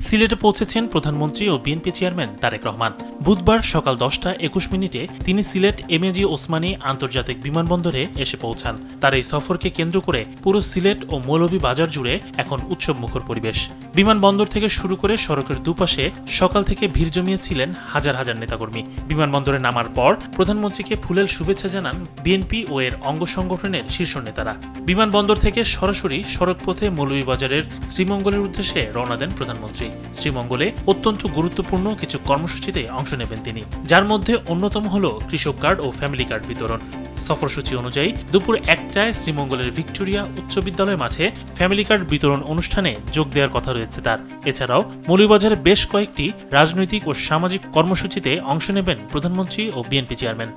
সিলেটে পৌঁছেছেন প্রধানমন্ত্রী ও বিএনপি চেয়ারম্যান তারেক রহমান। বুধবার সকাল 10:21 তিনি সিলেট এমএজি ওসমানী আন্তর্জাতিক বিমানবন্দরে এসে পৌঁছান। তার এই সফরকে কেন্দ্র করে পুরো সিলেট ও মৌলভীবাজার জুড়ে এখন উৎসবমুখর পরিবেশ। বিমানবন্দর থেকে শুরু করে সড়কের দুপাশে সকাল থেকে ভিড় জমিয়েছিলেন হাজার হাজার নেতাকর্মী। বিমানবন্দরে নামার পর প্রধানমন্ত্রীকে ফুলেল শুভেচ্ছা জানান বিএনপি ও এর অঙ্গ সংগঠনের শীর্ষ নেতারা। বিমানবন্দর থেকে সরাসরি সড়কপথে মৌলভীবাজারের শ্রীমঙ্গলের উদ্দেশ্যে রওনা দেন প্রধানমন্ত্রী। শ্রীমঙ্গলে অত্যন্ত গুরুত্বপূর্ণ কিছু কর্মসূচিতে অংশ নেবেন তিনি, যার মধ্যে অন্যতম হল কৃষক কার্ড ও ফ্যামিলি কার্ড বিতরণ। সফরসূচি অনুযায়ী দুপুর 1টায় শ্রীমঙ্গলের ভিক্টোরিয়া উচ্চ বিদ্যালয় মাঠে ফ্যামিলি কার্ড বিতরণ অনুষ্ঠানে যোগ দেওয়ার কথা রয়েছে তার। এছাড়াও মৌলভীবাজারে বেশ কয়েকটি রাজনৈতিক ও সামাজিক কর্মসূচিতে অংশ নেবেন প্রধানমন্ত্রী ও বিএনপি চেয়ারম্যান।